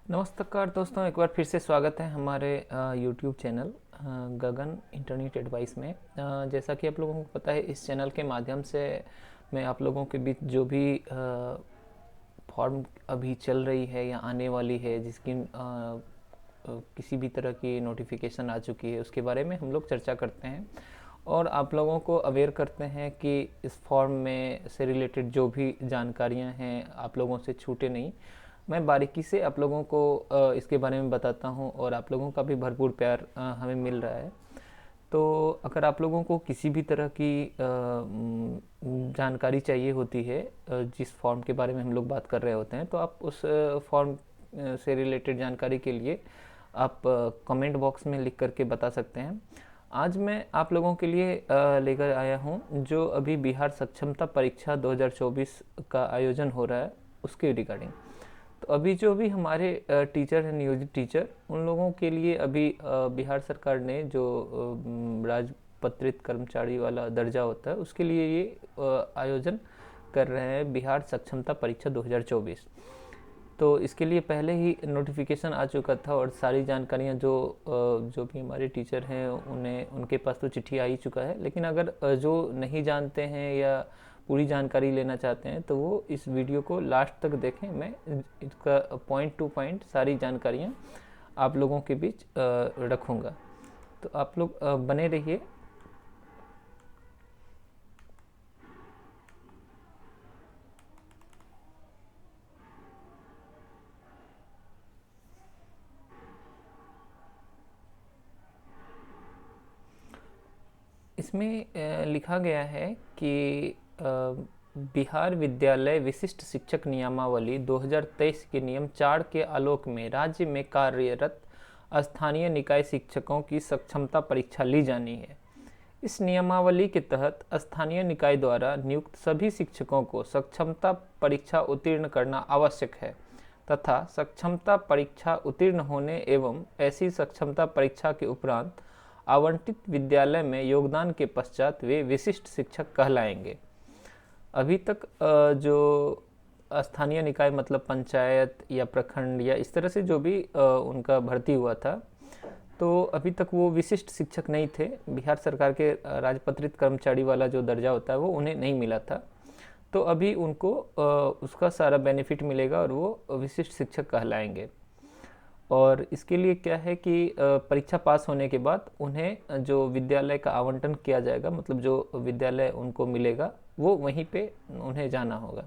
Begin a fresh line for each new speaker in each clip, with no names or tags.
नमस्कार दोस्तों, एक बार फिर से स्वागत है हमारे यूट्यूब चैनल गगन इंटरनेट एडवाइस में। जैसा कि आप लोगों को पता है, इस चैनल के माध्यम से मैं आप लोगों के बीच जो भी फॉर्म अभी चल रही है या आने वाली है, जिसकी किसी भी तरह की नोटिफिकेशन आ चुकी है, उसके बारे में हम लोग चर्चा करते हैं और आप लोगों को अवेयर करते हैं कि इस फॉर्म में से रिलेटेड जो भी जानकारियां हैं आप लोगों से छूटे नहीं। मैं बारीकी से आप लोगों को इसके बारे में बताता हूं और आप लोगों का भी भरपूर प्यार हमें मिल रहा है। तो अगर आप लोगों को किसी भी तरह की जानकारी चाहिए होती है जिस फॉर्म के बारे में हम लोग बात कर रहे होते हैं, तो आप उस फॉर्म से रिलेटेड जानकारी के लिए आप कमेंट बॉक्स में लिख करके बता सकते हैं। आज मैं आप लोगों के लिए लेकर आया हूं जो अभी बिहार सक्षमता परीक्षा 2024 का आयोजन हो रहा है, उसके रिगार्डिंग। तो अभी जो भी हमारे टीचर हैं, नियोजित टीचर, उन लोगों के लिए अभी बिहार सरकार ने जो राजपत्रित कर्मचारी वाला दर्जा होता है, उसके लिए ये आयोजन कर रहे हैं, बिहार सक्षमता परीक्षा 2024। तो इसके लिए पहले ही नोटिफिकेशन आ चुका था और सारी जानकारियां जो भी हमारे टीचर हैं उन्हें उनके पास तो चिट्ठी आ ही चुका है। लेकिन अगर जो नहीं जानते हैं या पूरी जानकारी लेना चाहते हैं तो वो इस वीडियो को लास्ट तक देखें। मैं इसका पॉइंट टू पॉइंट सारी जानकारियां आप लोगों के बीच रखूँगा, तो आप लोग बने रहिए। इसमें लिखा गया है कि बिहार विद्यालय विशिष्ट शिक्षक नियमावली 2023 के नियम 4 के आलोक में राज्य में कार्यरत स्थानीय निकाय शिक्षकों की सक्षमता परीक्षा ली जानी है। इस नियमावली के तहत स्थानीय निकाय द्वारा नियुक्त सभी शिक्षकों को सक्षमता परीक्षा उत्तीर्ण करना आवश्यक है तथा सक्षमता परीक्षा उत्तीर्ण होने एवं ऐसी सक्षमता परीक्षा के उपरांत आवंटित विद्यालय में योगदान के पश्चात वे विशिष्ट शिक्षक कहलाएंगे। अभी तक जो स्थानीय निकाय मतलब पंचायत या प्रखंड या इस तरह से जो भी उनका भर्ती हुआ था, तो अभी तक वो विशिष्ट शिक्षक नहीं थे। बिहार सरकार के राजपत्रित कर्मचारी वाला जो दर्जा होता है वो उन्हें नहीं मिला था। तो अभी उनको उसका सारा बेनिफिट मिलेगा और वो विशिष्ट शिक्षक कहलाएंगे। और इसके लिए क्या है कि परीक्षा पास होने के बाद उन्हें जो विद्यालय का आवंटन किया जाएगा, मतलब जो विद्यालय उनको मिलेगा वो वहीं पे उन्हें जाना होगा।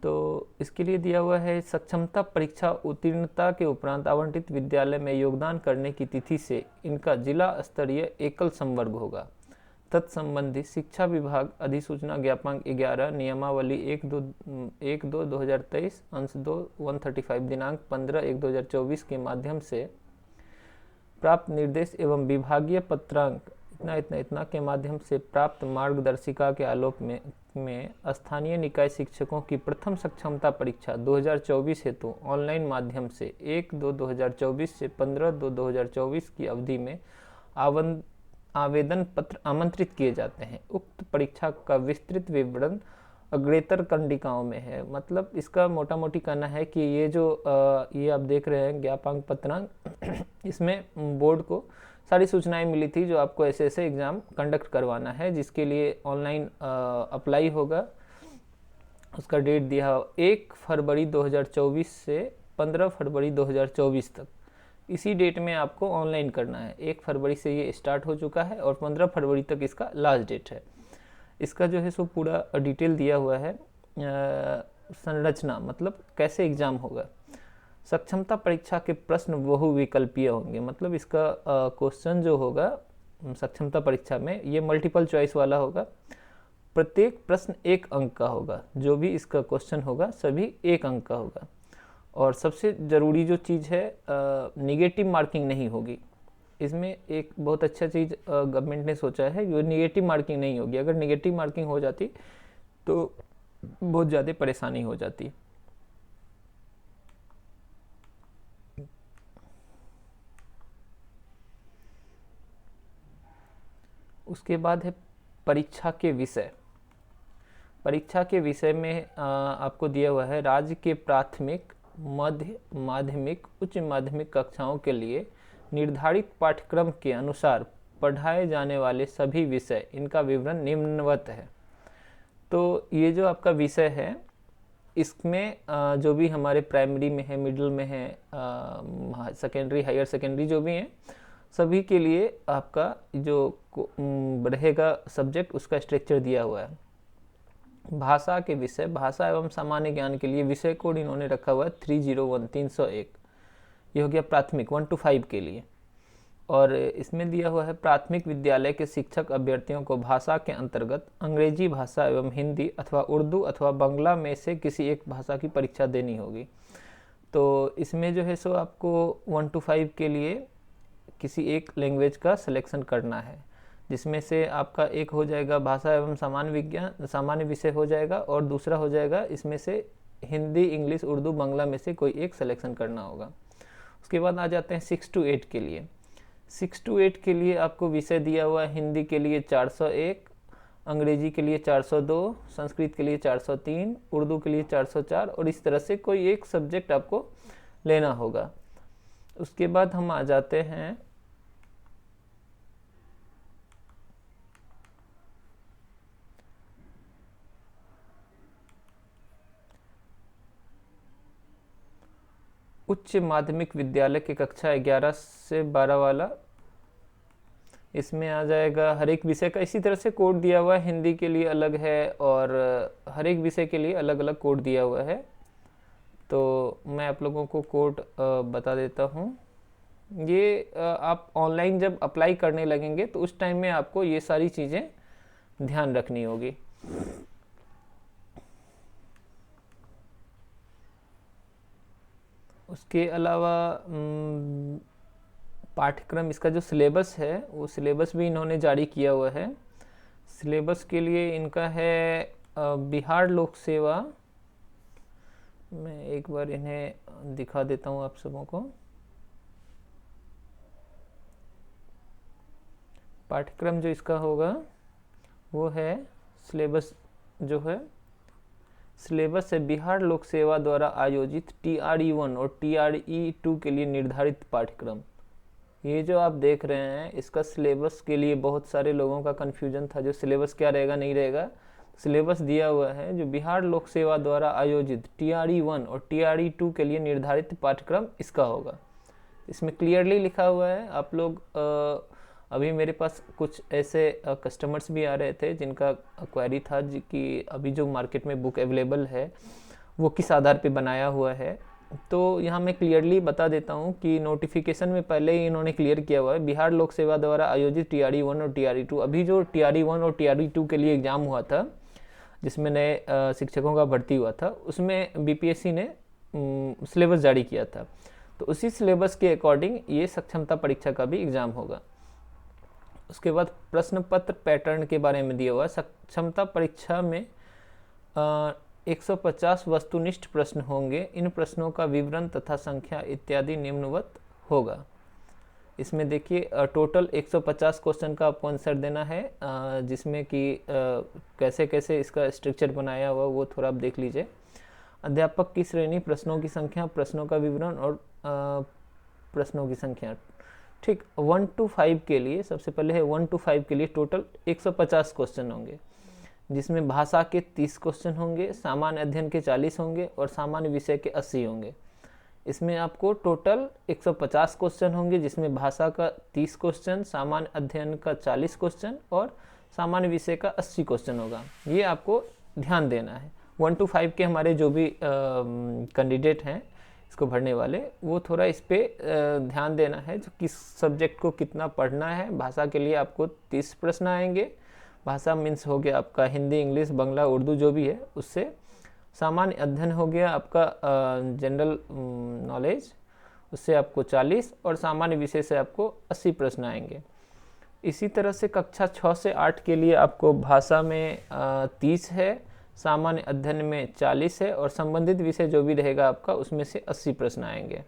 तो इसके लिए दिया हुआ है, सक्षमता परीक्षा उत्तीर्णता के उपरांत आवंटित विद्यालय में योगदान करने की तिथि से इनका जिला स्तरीय एकल संवर्ग होगा। तत्संबंधी शिक्षा विभाग अधिसूचना ज्ञापक 11 नियमावली 1/2/2023 अंश 2 135 दिनांक 15/1/2024 के माध्यम से प्राप्त निर्देश एवं विभागीय पत्रांक इतना इतना इतना के माध्यम से प्राप्त मार्गदर्शिका के आलोक में स्थानीय निकाय शिक्षकों की प्रथम सक्षमता परीक्षा 2024 हेतु ऑनलाइन माध्यम से 1/2/2024 से 15/2/2024 की अवधि में आवेदन पत्र आमंत्रित किए जाते हैं। उक्त परीक्षा का विस्तृत विवरण अग्रेतर कंडिकाओं में है। मतलब इसका मोटा मोटी कहना है कि ये जो ये आप देख रहे हैं ज्ञापक पत्रांक, इसमें बोर्ड को सारी सूचनाएं मिली थी जो आपको ऐसे ऐसे एग्ज़ाम कंडक्ट करवाना है, जिसके लिए ऑनलाइन अप्लाई होगा। उसका डेट दिया 1 फरवरी 2024 से 15 फरवरी 2024 तक। इसी डेट में आपको ऑनलाइन करना है। 1 फरवरी से ये स्टार्ट हो चुका है और 15 फरवरी तक इसका लास्ट डेट है। इसका जो है सो पूरा डिटेल दिया हुआ है। संरचना मतलब कैसे एग्ज़ाम होगा। सक्षमता परीक्षा के प्रश्न बहुविकल्पीय होंगे, मतलब इसका क्वेश्चन जो होगा सक्षमता परीक्षा में ये मल्टीपल चॉइस वाला होगा। प्रत्येक प्रश्न 1 अंक का होगा। जो भी इसका क्वेश्चन होगा सभी 1 अंक का होगा। और सबसे ज़रूरी जो चीज़ है, निगेटिव मार्किंग नहीं होगी। इसमें एक बहुत अच्छा चीज़ गवर्नमेंट ने सोचा है, जो निगेटिव मार्किंग नहीं होगी। अगर निगेटिव मार्किंग हो जाती तो बहुत ज़्यादा परेशानी हो जाती। उसके बाद है परीक्षा के विषय। परीक्षा के विषय में आपको दिया हुआ है राज्य के प्राथमिक मध्य माध्यमिक उच्च माध्यमिक कक्षाओं के लिए निर्धारित पाठ्यक्रम के अनुसार पढ़ाए जाने वाले सभी विषय, इनका विवरण निम्नवत है। तो ये जो आपका विषय है, इसमें जो भी हमारे प्राइमरी में है, मिडिल में है, सेकेंडरी, हायर सेकेंडरी जो भी हैं, सभी के लिए आपका जो रहेगा सब्जेक्ट, उसका स्ट्रक्चर दिया हुआ है। भाषा के विषय, भाषा एवं सामान्य ज्ञान के लिए विषय कोड इन्होंने रखा हुआ है 301 ये हो गया प्राथमिक 1 to 5 के लिए। और इसमें दिया हुआ है प्राथमिक विद्यालय के शिक्षक अभ्यर्थियों को भाषा के अंतर्गत अंग्रेजी भाषा एवं हिंदी अथवा उर्दू अथवा बांग्ला में से किसी एक भाषा की परीक्षा देनी होगी। तो इसमें जो है सो आपको 1 to 5 के लिए किसी एक लैंग्वेज का सिलेक्शन करना है, जिसमें से आपका एक हो जाएगा भाषा एवं सामान्य विज्ञान, सामान्य विषय हो जाएगा, और दूसरा हो जाएगा इसमें से हिंदी, इंग्लिश, उर्दू, बांग्ला में से कोई एक सिलेक्शन करना होगा। उसके बाद आ जाते हैं 6 to 8 के लिए। 6 to 8 के लिए आपको विषय दिया हुआ है हिंदी के लिए 401, अंग्रेजी के लिए 402, संस्कृत के लिए 403, उर्दू के लिए 404, और इस तरह से कोई एक सब्जेक्ट आपको लेना होगा। उसके बाद हम आ जाते हैं उच्च माध्यमिक विद्यालय की कक्षा 11 से 12 वाला। इसमें आ जाएगा हर एक विषय का इसी तरह से कोड दिया हुआ है, हिंदी के लिए अलग है और हर एक विषय के लिए अलग अलग कोड दिया हुआ है। तो मैं आप लोगों को कोड बता देता हूँ। ये आप ऑनलाइन जब अप्लाई करने लगेंगे तो उस टाइम में आपको ये सारी चीज़ें ध्यान रखनी होगी। उसके अलावा पाठ्यक्रम, इसका जो सिलेबस है वो सिलेबस भी इन्होंने जारी किया हुआ है। सिलेबस के लिए इनका है बिहार लोक सेवा, मैं एक बार इन्हें दिखा देता हूँ आप सबों को। पाठ्यक्रम जो इसका होगा वो है सिलेबस, जो है सिलेबस है बिहार लोक सेवा द्वारा आयोजित TRE1 और TRE2 के लिए निर्धारित पाठ्यक्रम। ये जो आप देख रहे हैं, इसका सिलेबस के लिए बहुत सारे लोगों का कन्फ्यूजन था, जो सिलेबस क्या रहेगा नहीं रहेगा। सिलेबस दिया हुआ है जो बिहार लोक सेवा द्वारा आयोजित TRE1 और TRE2 के लिए निर्धारित पाठ्यक्रम इसका होगा। इसमें क्लियरली लिखा हुआ है। आप लोग अभी मेरे पास कुछ ऐसे कस्टमर्स भी आ रहे थे जिनका क्वेरी था कि अभी जो मार्केट में बुक अवेलेबल है वो किस आधार पे बनाया हुआ है। तो यहाँ मैं क्लियरली बता देता हूँ कि नोटिफिकेशन में पहले ही इन्होंने क्लियर किया हुआ है बिहार लोक सेवा द्वारा आयोजित TRE1 और TRE2। अभी जो TRE1 और TRE2 के लिए एग्ज़ाम हुआ था, जिसमें नए शिक्षकों का भर्ती हुआ था, उसमें BPSC ने सिलेबस जारी किया था। तो उसी सिलेबस के अकॉर्डिंग ये सक्षमता परीक्षा का भी एग्ज़ाम होगा। उसके बाद प्रश्न पत्र पैटर्न के बारे में दिया हुआ है। सक्षमता परीक्षा में 150 वस्तुनिष्ठ प्रश्न होंगे। इन प्रश्नों का विवरण तथा संख्या इत्यादि निम्नवत होगा। इसमें देखिए टोटल 150 क्वेश्चन का आपको आंसर देना है, जिसमें कि कैसे कैसे इसका स्ट्रक्चर बनाया हुआ वो थोड़ा आप देख लीजिए। अध्यापक की श्रेणी, प्रश्नों की संख्या, प्रश्नों का विवरण और प्रश्नों की संख्या। ठीक, 1 to 5 के लिए सबसे पहले है 1 to 5 के लिए टोटल 150 क्वेश्चन होंगे, जिसमें भाषा के 30 क्वेश्चन होंगे, सामान्य अध्ययन के 40 होंगे और सामान्य विषय के 80 होंगे। इसमें आपको टोटल 150 क्वेश्चन होंगे, जिसमें भाषा का 30 क्वेश्चन, सामान्य अध्ययन का 40 क्वेश्चन और सामान्य विषय का 80 क्वेश्चन होगा। ये आपको ध्यान देना है। 1 to 5 के हमारे जो भी कैंडिडेट हैं इसको भरने वाले, वो थोड़ा इस पर ध्यान देना है जो किस सब्जेक्ट को कितना पढ़ना है। भाषा के लिए आपको 30 प्रश्न आएंगे। भाषा मीन्स हो गया आपका हिंदी, इंग्लिश, बांग्ला, उर्दू जो भी है उससे। सामान्य अध्ययन हो गया आपका जनरल नॉलेज, उससे आपको 40 और सामान्य विषय से आपको 80 प्रश्न आएंगे। इसी तरह से कक्षा 6 से 8 के लिए आपको भाषा में 30 है, सामान्य अध्ययन में 40 है और संबंधित विषय जो भी रहेगा आपका उसमें से 80 प्रश्न आएंगे।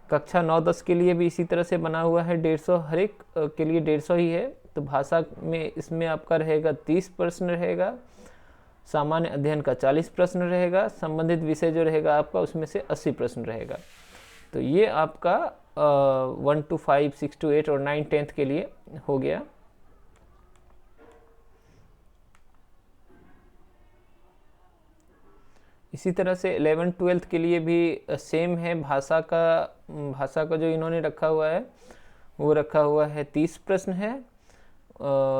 कक्षा 9-10 के लिए भी इसी तरह से बना हुआ है, 150 हर एक के लिए 150 ही है। तो भाषा में इसमें आपका रहेगा 30 प्रश्न रहेगा, सामान्य अध्ययन का 40 प्रश्न रहेगा, संबंधित विषय जो रहेगा आपका उसमें से 80 प्रश्न रहेगा। तो ये आपका 1 to 5, 6 to 8 और 9, 10th के लिए हो गया। इसी तरह से 11, 12th के लिए भी सेम है। भाषा का जो इन्होंने रखा हुआ है वो रखा हुआ है 30 प्रश्न है,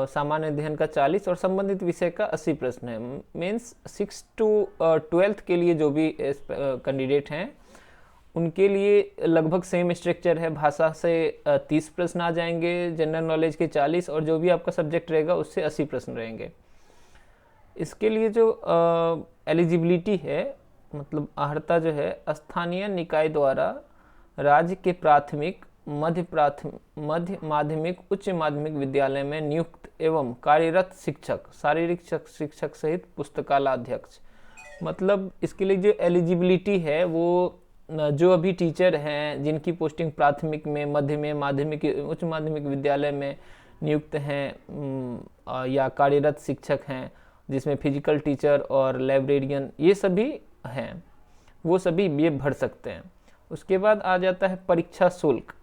सामान्य अध्ययन का 40 और संबंधित विषय का 80 प्रश्न है। मीन्स 6 to 12th के लिए जो भी कैंडिडेट हैं उनके लिए लगभग सेम स्ट्रक्चर है। भाषा से 30 प्रश्न आ जाएंगे, जनरल नॉलेज के 40 और जो भी आपका सब्जेक्ट रहेगा उससे 80 प्रश्न रहेंगे। इसके लिए जो एलिजिबिलिटी है, मतलब अर्हता जो है, स्थानीय निकाय द्वारा राज्य के प्राथमिक, मध्य माध्यमिक, उच्च माध्यमिक विद्यालय में नियुक्त एवं कार्यरत शिक्षक, शारीरिक शिक्षक सहित पुस्तकालयाध्यक्ष। मतलब इसके लिए जो एलिजिबिलिटी है वो जो अभी टीचर हैं जिनकी पोस्टिंग प्राथमिक में, मध्य में, माध्यमिक, उच्च माध्यमिक विद्यालय में नियुक्त हैं या कार्यरत शिक्षक हैं, जिसमें फिजिकल टीचर और लाइब्रेरियन ये सभी हैं, वो सभी ये भर सकते हैं। उसके बाद आ जाता है परीक्षा शुल्क।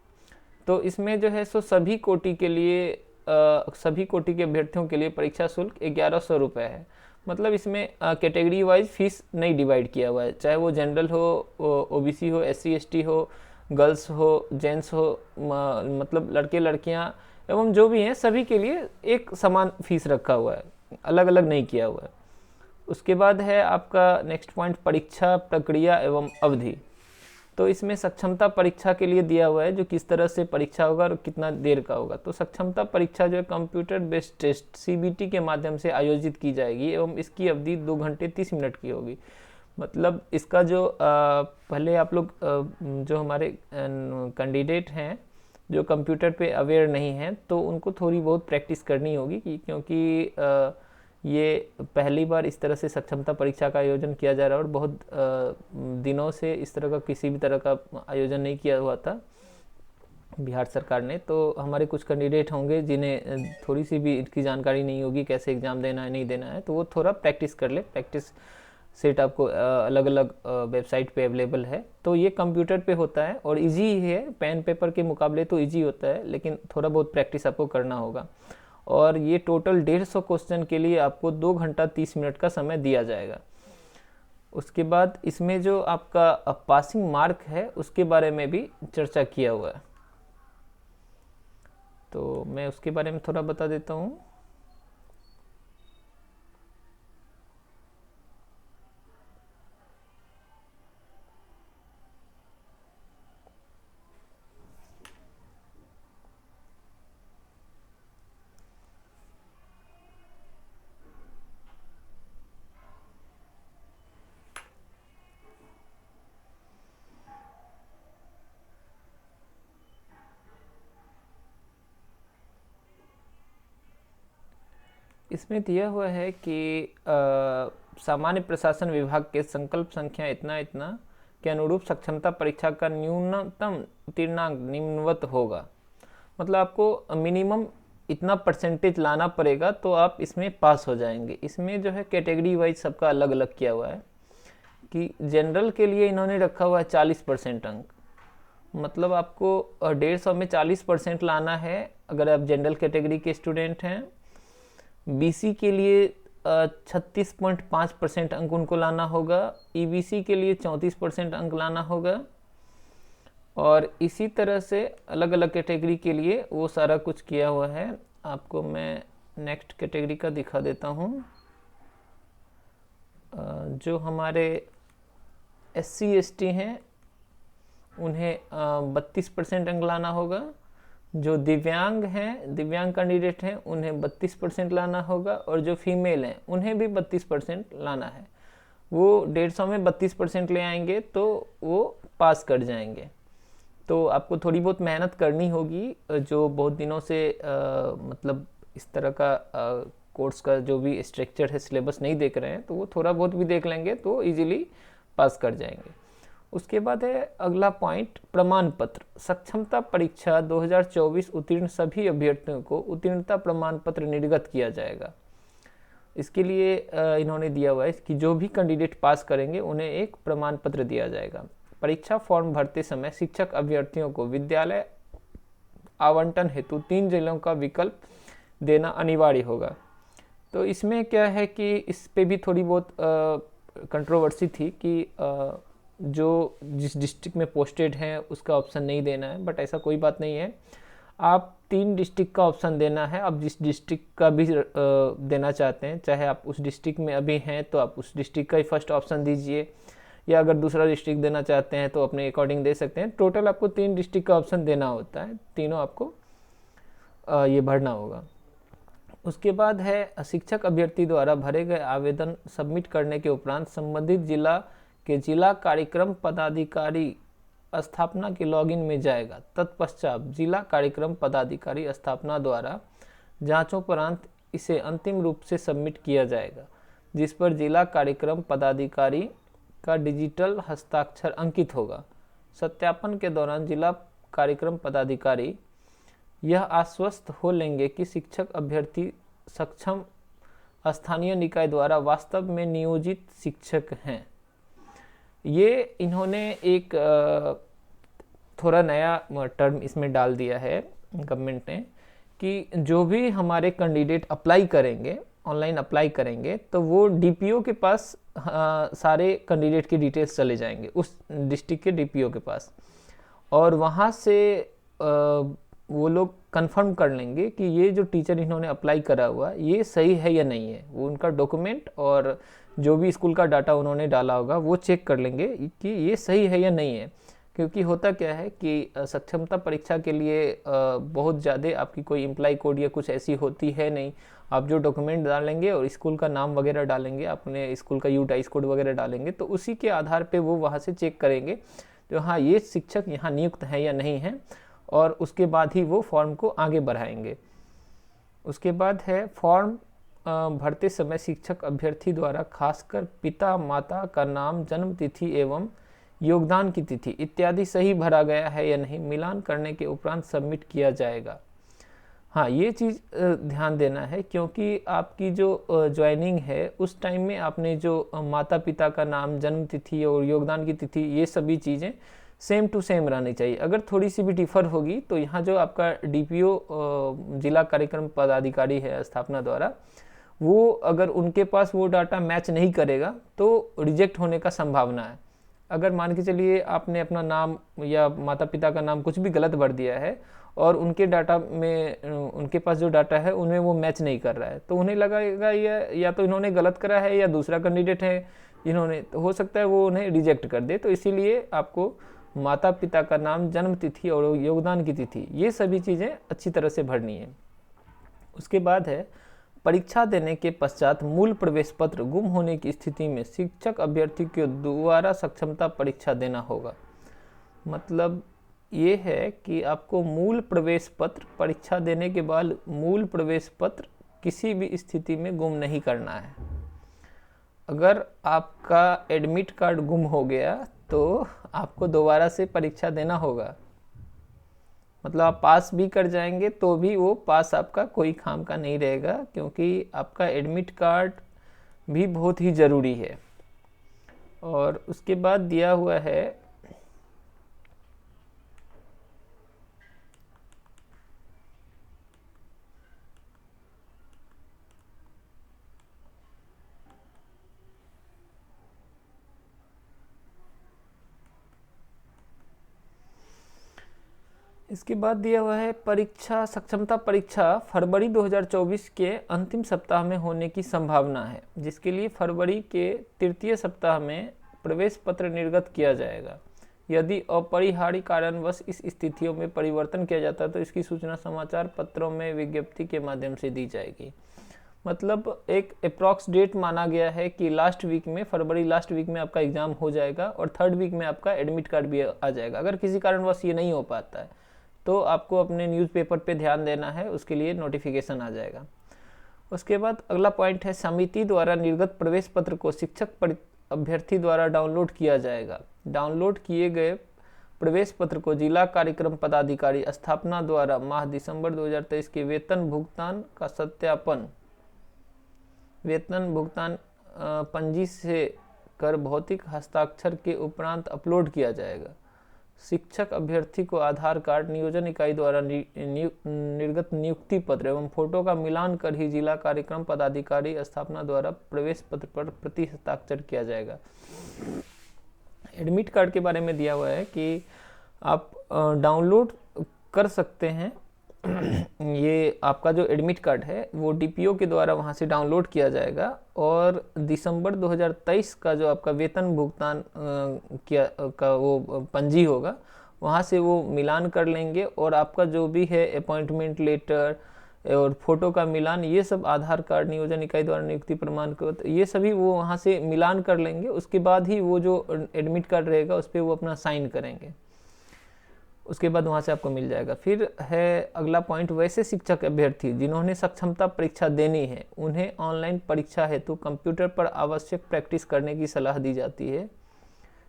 तो इसमें जो है सो सभी कोटि के लिए, सभी कोटि के अभ्यर्थियों के लिए परीक्षा शुल्क 1100 रुपये है। मतलब इसमें कैटेगरी वाइज फीस नहीं डिवाइड किया हुआ है, चाहे वो जनरल हो, ओबीसी हो, एससी एसटी हो, गर्ल्स हो, जेंट्स हो, मतलब लड़के लड़कियां एवं जो भी हैं सभी के लिए एक समान फीस रखा हुआ है, अलग अलग नहीं किया हुआ है। उसके बाद है आपका नेक्स्ट पॉइंट परीक्षा प्रक्रिया एवं अवधि। तो इसमें सक्षमता परीक्षा के लिए दिया हुआ है जो किस तरह से परीक्षा होगा और कितना देर का होगा। तो सक्षमता परीक्षा जो है कंप्यूटर बेस्ड टेस्ट सीबीटी के माध्यम से आयोजित की जाएगी एवं इसकी अवधि 2 घंटे 30 मिनट की होगी। मतलब इसका जो पहले आप लोग जो हमारे कैंडिडेट हैं जो कंप्यूटर पे अवेयर नहीं हैं तो उनको थोड़ी बहुत प्रैक्टिस करनी होगी क्योंकि ये पहली बार इस तरह से सक्षमता परीक्षा का आयोजन किया जा रहा है और बहुत दिनों से इस तरह का किसी भी तरह का आयोजन नहीं किया हुआ था बिहार सरकार ने। तो हमारे कुछ कैंडिडेट होंगे जिन्हें थोड़ी सी भी इसकी जानकारी नहीं होगी कैसे एग्ज़ाम देना है नहीं देना है, तो वो थोड़ा प्रैक्टिस कर ले। प्रैक्टिस सेट आपको अलग अलग वेबसाइट पे अवेलेबल है। तो ये कंप्यूटर पे होता है और इजी है, पेन पेपर के मुकाबले तो इजी होता है, लेकिन थोड़ा बहुत प्रैक्टिस आपको करना होगा। और ये टोटल 150 क्वेश्चन के लिए आपको 2 घंटा 30 मिनट का समय दिया जाएगा। उसके बाद इसमें जो आपका पासिंग मार्क है उसके बारे में भी चर्चा किया हुआ है, तो मैं उसके बारे में थोड़ा बता देता हूँ। इसमें दिया हुआ है कि सामान्य प्रशासन विभाग के संकल्प संख्या इतना इतना के अनुरूप सक्षमता परीक्षा का न्यूनतम उत्तीर्णांक निम्नवत होगा। मतलब आपको मिनिमम इतना परसेंटेज लाना पड़ेगा तो आप इसमें पास हो जाएंगे। इसमें जो है कैटेगरी वाइज सबका अलग अलग किया हुआ है कि जनरल के लिए इन्होंने रखा हुआ है 40% अंक। मतलब आपको 150 में 40% लाना है अगर आप जनरल कैटेगरी के स्टूडेंट हैं। बीसी के लिए 36.5% अंक उनको लाना होगा। ईबीसी के लिए 34% अंक लाना होगा। और इसी तरह से अलग अलग कैटेगरी के लिए वो सारा कुछ किया हुआ है। आपको मैं नेक्स्ट कैटेगरी का दिखा देता हूँ। जो हमारे एससी एसटी हैं उन्हें 32% अंक लाना होगा। जो दिव्यांग हैं, दिव्यांग कैंडिडेट हैं, उन्हें 32% लाना होगा। और जो फीमेल हैं उन्हें भी 32% लाना है। वो 150 में 32% ले आएंगे तो वो पास कर जाएंगे। तो आपको थोड़ी बहुत मेहनत करनी होगी। जो बहुत दिनों से मतलब इस तरह का कोर्स का जो भी स्ट्रक्चर है, सिलेबस नहीं देख रहे हैं, तो वो थोड़ा बहुत भी देख लेंगे तो इजीली पास कर जाएंगे। उसके बाद है अगला पॉइंट प्रमाण पत्र। सक्षमता परीक्षा 2024 उत्तीर्ण सभी अभ्यर्थियों को उत्तीर्णता प्रमाण पत्र निर्गत किया जाएगा। इसके लिए इन्होंने दिया हुआ है कि जो भी कैंडिडेट पास करेंगे उन्हें एक प्रमाण पत्र दिया जाएगा। परीक्षा फॉर्म भरते समय शिक्षक अभ्यर्थियों को विद्यालय आवंटन हेतु 3 जिलों का विकल्प देना अनिवार्य होगा। तो इसमें क्या है कि इस पे भी थोड़ी बहुत कंट्रोवर्सी थी कि जो जिस डिस्ट्रिक्ट में पोस्टेड हैं उसका ऑप्शन नहीं देना है, बट ऐसा कोई बात नहीं है। आप 3 डिस्ट्रिक्ट का ऑप्शन देना है। आप जिस डिस्ट्रिक्ट का भी देना चाहते हैं, चाहे आप उस डिस्ट्रिक्ट में अभी हैं तो आप उस डिस्ट्रिक्ट का ही फर्स्ट ऑप्शन दीजिए, या अगर दूसरा डिस्ट्रिक्ट देना चाहते हैं तो अपने अकॉर्डिंग दे सकते हैं। टोटल आपको 3 डिस्ट्रिक्ट का ऑप्शन देना होता है, तीनों आपको ये भरना होगा। उसके बाद है शिक्षक अभ्यर्थी द्वारा भरे गए आवेदन सबमिट करने के उपरांत संबंधित जिला के जिला कार्यक्रम पदाधिकारी स्थापना के लॉगिन में जाएगा। तत्पश्चात जिला कार्यक्रम पदाधिकारी स्थापना द्वारा जांचोपरांत इसे अंतिम रूप से सबमिट किया जाएगा, जिस पर जिला कार्यक्रम पदाधिकारी का डिजिटल हस्ताक्षर अंकित होगा। सत्यापन के दौरान जिला कार्यक्रम पदाधिकारी यह आश्वस्त हो लेंगे कि शिक्षक अभ्यर्थी सक्षम स्थानीय निकाय द्वारा वास्तव में नियोजित शिक्षक हैं। ये इन्होंने एक थोड़ा नया टर्म इसमें डाल दिया है गवर्नमेंट ने, कि जो भी हमारे कैंडिडेट अप्लाई करेंगे, ऑनलाइन अप्लाई करेंगे, तो वो डीपीओ के पास सारे कैंडिडेट की डिटेल्स चले जाएंगे, उस डिस्ट्रिक्ट के डीपीओ के पास, और वहाँ से वो लोग कंफर्म कर लेंगे कि ये जो टीचर इन्होंने अप्लाई करा हुआ ये सही है या नहीं है। वो उनका डॉक्यूमेंट और जो भी स्कूल का डाटा उन्होंने डाला होगा वो चेक कर लेंगे कि ये सही है या नहीं है। क्योंकि होता क्या है कि सक्षमता परीक्षा के लिए बहुत ज़्यादा आपकी कोई इम्प्लाई कोड या कुछ ऐसी होती है नहीं। आप जो डॉक्यूमेंट डालेंगे और स्कूल का नाम वगैरह डालेंगे, अपने स्कूल का यूटाइस कोड वगैरह डालेंगे, तो उसी के आधार पे वो वहाँ से चेक करेंगे तो हाँ ये शिक्षक यहाँ नियुक्त है या नहीं है, और उसके बाद ही वो फॉर्म को आगे बढ़ाएंगे। उसके बाद है फॉर्म भरते समय शिक्षक अभ्यर्थी द्वारा खासकर पिता माता का नाम, जन्म तिथि एवं योगदान की तिथि इत्यादि सही भरा गया है या नहीं मिलान करने के उपरांत सबमिट किया जाएगा। हाँ ये चीज़ ध्यान देना है, क्योंकि आपकी जो ज्वाइनिंग है उस टाइम में आपने जो माता पिता का नाम, जन्म तिथि और योगदान की तिथि, ये सभी चीज़ें सेम टू सेम रहनी चाहिए। अगर थोड़ी सी भी डिफर होगी तो यहाँ जो आपका डीपीओ जिला कार्यक्रम पदाधिकारी है स्थापना द्वारा, वो अगर उनके पास वो डाटा मैच नहीं करेगा तो रिजेक्ट होने का संभावना है। अगर मान के चलिए आपने अपना नाम या माता पिता का नाम कुछ भी गलत भर दिया है और उनके डाटा में, उनके पास जो डाटा है उनमें वो मैच नहीं कर रहा है, तो उन्हें लगेगा या तो इन्होंने गलत करा है या दूसरा कैंडिडेट है इन्होंने, तो हो सकता है वो उन्हें रिजेक्ट कर दे। तो इसीलिए आपको माता पिता का नाम, जन्म तिथि और योगदान की तिथि, ये सभी चीज़ें अच्छी तरह से भरनी है। उसके बाद है परीक्षा देने के पश्चात मूल प्रवेश पत्र गुम होने की स्थिति में शिक्षक अभ्यर्थी को दोबारा सक्षमता परीक्षा देना होगा। मतलब ये है कि आपको मूल प्रवेश पत्र, परीक्षा देने के बाद मूल प्रवेश पत्र किसी भी स्थिति में गुम नहीं करना है। अगर आपका एडमिट कार्ड गुम हो गया तो आपको दोबारा से परीक्षा देना होगा। मतलब आप पास भी कर जाएंगे तो भी वो पास आपका कोई काम का नहीं रहेगा, क्योंकि आपका एडमिट कार्ड भी बहुत ही ज़रूरी है। और उसके बाद दिया हुआ है इसके बाद दिया हुआ है परीक्षा, सक्षमता परीक्षा फरवरी 2024 के अंतिम सप्ताह में होने की संभावना है, जिसके लिए फरवरी के तृतीय सप्ताह में प्रवेश पत्र निर्गत किया जाएगा। यदि अपरिहार्य कारणवश इस स्थितियों में परिवर्तन किया जाता है तो इसकी सूचना समाचार पत्रों में विज्ञप्ति के माध्यम से दी जाएगी। मतलब एक अप्रॉक्स डेट माना गया है कि लास्ट वीक में, फरवरी लास्ट वीक में आपका एग्जाम हो जाएगा और थर्ड वीक में आपका एडमिट कार्ड भी आ जाएगा। अगर किसी कारणवश ये नहीं हो पाता है तो आपको अपने न्यूज़पेपर पे ध्यान देना है, उसके लिए नोटिफिकेशन आ जाएगा। उसके बाद अगला पॉइंट है समिति द्वारा निर्गत प्रवेश पत्र को शिक्षक अभ्यर्थी द्वारा डाउनलोड किया जाएगा। डाउनलोड किए गए प्रवेश पत्र को जिला कार्यक्रम पदाधिकारी स्थापना द्वारा माह दिसंबर 2023 के वेतन भुगतान का सत्यापन वेतन भुगतान पंजी से कर भौतिक हस्ताक्षर के उपरांत अपलोड किया जाएगा। शिक्षक अभ्यर्थी को आधार कार्ड, नियोजन इकाई द्वारा निर्गत नियुक्ति पत्र एवं फोटो का मिलान कर ही जिला कार्यक्रम पदाधिकारी स्थापना द्वारा प्रवेश पत्र पर प्रति हस्ताक्षर किया जाएगा। एडमिट कार्ड के बारे में दिया हुआ है कि आप डाउनलोड कर सकते हैं। ये आपका जो एडमिट कार्ड है वो डीपीओ के द्वारा वहाँ से डाउनलोड किया जाएगा और दिसंबर 2023 का जो आपका वेतन भुगतान किया का वो पंजी होगा वहाँ से वो मिलान कर लेंगे और आपका जो भी है अपॉइंटमेंट लेटर और फोटो का मिलान, ये सब आधार कार्ड, नियोजन इकाई द्वारा नियुक्ति प्रमाण पत्र, ये सभी वो वहाँ से मिलान कर लेंगे। उसके बाद ही वो जो एडमिट कार्ड रहेगा उस पर वो अपना साइन करेंगे, उसके बाद वहाँ से आपको मिल जाएगा। फिर है अगला पॉइंट, वैसे शिक्षक अभ्यर्थी जिन्होंने सक्षमता परीक्षा देनी है उन्हें ऑनलाइन परीक्षा हेतु कंप्यूटर पर आवश्यक प्रैक्टिस करने की सलाह दी जाती है।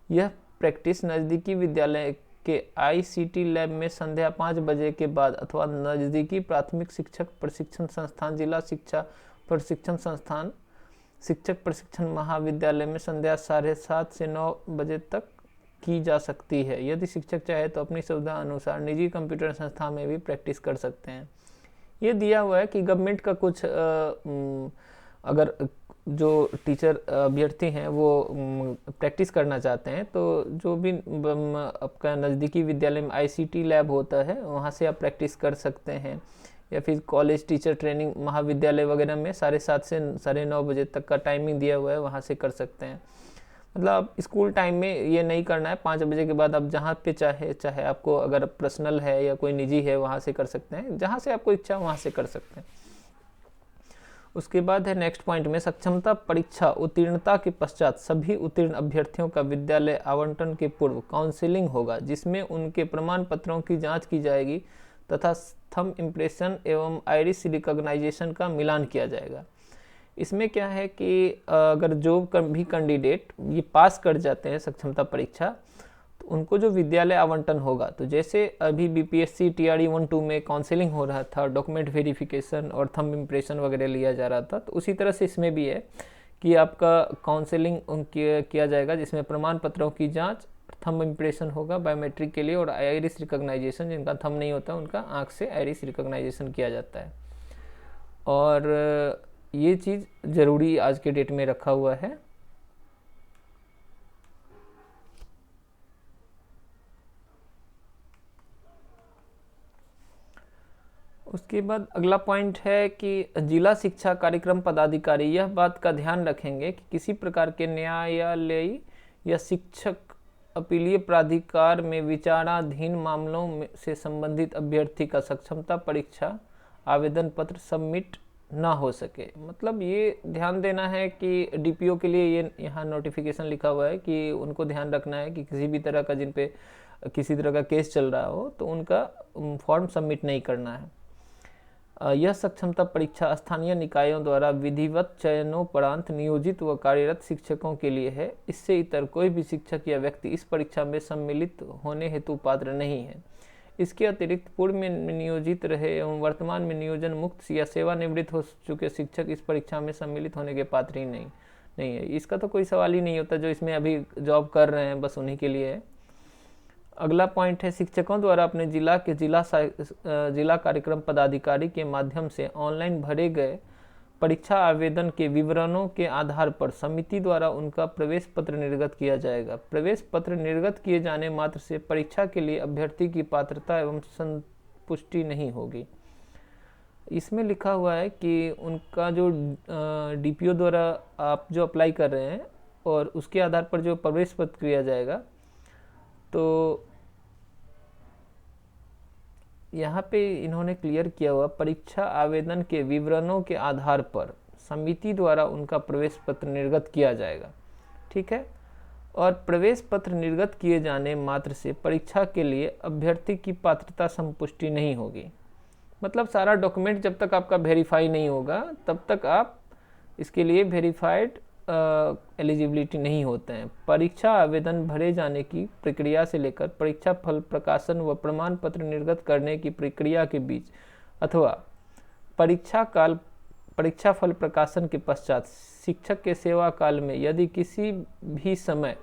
यह प्रैक्टिस नज़दीकी विद्यालय के आईसीटी लैब में संध्या 5 बजे के बाद अथवा नज़दीकी प्राथमिक शिक्षक प्रशिक्षण संस्थान, जिला शिक्षा प्रशिक्षण संस्थान, शिक्षक प्रशिक्षण महाविद्यालय में संध्या 7:30 से 9 बजे तक की जा सकती है। यदि शिक्षक चाहे तो अपनी सुविधा अनुसार निजी कंप्यूटर संस्थान में भी प्रैक्टिस कर सकते हैं। ये दिया हुआ है कि गवर्नमेंट का कुछ अगर जो टीचर अभ्यर्थी हैं वो प्रैक्टिस करना चाहते हैं तो जो भी आपका नज़दीकी विद्यालय में आईसीटी लैब होता है वहाँ से आप प्रैक्टिस कर सकते हैं, या फिर कॉलेज टीचर ट्रेनिंग महाविद्यालय वगैरह में 7:30 से 9:30 बजे तक का टाइमिंग दिया हुआ है, वहाँ से कर सकते हैं। मतलब आप स्कूल टाइम में ये नहीं करना है, 5 बजे के बाद आप जहाँ पे चाहे आपको अगर पर्सनल है या कोई निजी है वहाँ से कर सकते हैं, जहाँ से आपको इच्छा वहाँ से कर सकते हैं। उसके बाद है नेक्स्ट पॉइंट में, सक्षमता परीक्षा उत्तीर्णता के पश्चात सभी उत्तीर्ण अभ्यर्थियों का विद्यालय आवंटन के पूर्व काउंसलिंग होगा, जिसमें उनके प्रमाण पत्रों की जाँच की जाएगी तथा थंब इम्प्रेशन एवं आइरिस रिकॉग्नाइजेशन का मिलान किया जाएगा। इसमें क्या है कि अगर जो भी कैंडिडेट ये पास कर जाते हैं सक्षमता परीक्षा तो उनको जो विद्यालय आवंटन होगा, तो जैसे अभी बीपीएससी टीआरई 1-2 में काउंसलिंग हो रहा था, डॉक्यूमेंट वेरिफिकेशन और थंब इम्प्रेशन वगैरह लिया जा रहा था, तो उसी तरह से इसमें भी है कि आपका काउंसलिंग किया जाएगा जिसमें प्रमाण पत्रों की जाँच, थंब इम्प्रेशन होगा बायोमेट्रिक के लिए और आइरिस रिकॉग्नाइजेशन, जिनका थंब नहीं होता उनका आँख से आइरिस रिकॉग्नाइजेशन किया जाता है। और ये चीज़ ज़रूरी आज के डेट में रखा हुआ है। उसके बाद अगला पॉइंट है कि जिला शिक्षा कार्यक्रम पदाधिकारी यह बात का ध्यान रखेंगे कि किसी प्रकार के न्यायालयी या शिक्षक अपीलीय प्राधिकार में विचाराधीन मामलों से संबंधित अभ्यर्थी का सक्षमता परीक्षा आवेदन पत्र सबमिट ना हो सके। मतलब ये ध्यान देना है कि डीपीओ के लिए ये यहाँ नोटिफिकेशन लिखा हुआ है कि उनको ध्यान रखना है कि किसी भी तरह का जिन पे किसी तरह का केस चल रहा हो तो उनका फॉर्म सबमिट नहीं करना है। यह सक्षमता परीक्षा स्थानीय निकायों द्वारा विधिवत चयनोपरांत नियोजित व कार्यरत शिक्षकों के लिए है। इससे इतर कोई भी शिक्षक या व्यक्ति इस परीक्षा में सम्मिलित होने हेतु पात्र नहीं है। इसके अतिरिक्त पूर्व में नियोजित रहे एवं वर्तमान में नियोजन मुक्त या सेवानिवृत्त हो चुके शिक्षक इस परीक्षा में सम्मिलित होने के पात्र ही नहीं है। इसका तो कोई सवाल ही नहीं होता, जो इसमें अभी जॉब कर रहे हैं बस उन्हीं के लिए है। अगला पॉइंट है, शिक्षकों द्वारा अपने जिला के जिला कार्यक्रम पदाधिकारी के माध्यम से ऑनलाइन भरे गए परीक्षा आवेदन के विवरणों के आधार पर समिति द्वारा उनका प्रवेश पत्र निर्गत किया जाएगा। प्रवेश पत्र निर्गत किए जाने मात्र से परीक्षा के लिए अभ्यर्थी की पात्रता एवं संपुष्टि नहीं होगी। इसमें लिखा हुआ है कि उनका जो डीपीओ द्वारा आप जो अप्लाई कर रहे हैं और उसके आधार पर जो प्रवेश पत्र किया जाएगा, तो यहाँ पे इन्होंने क्लियर किया हुआ परीक्षा आवेदन के विवरणों के आधार पर समिति द्वारा उनका प्रवेश पत्र निर्गत किया जाएगा। ठीक है, और प्रवेश पत्र निर्गत किए जाने मात्र से परीक्षा के लिए अभ्यर्थी की पात्रता संपुष्टि नहीं होगी। मतलब सारा डॉक्यूमेंट जब तक आपका वेरीफाई नहीं होगा तब तक आप इसके लिए वेरीफाइड एलिजिबिलिटी नहीं होते हैं। परीक्षा आवेदन भरे जाने की प्रक्रिया से लेकर परीक्षा फल प्रकाशन व प्रमाण पत्र निर्गत करने की प्रक्रिया के बीच अथवा परीक्षा काल परीक्षा फल प्रकाशन के पश्चात शिक्षक के सेवा काल में यदि किसी भी समय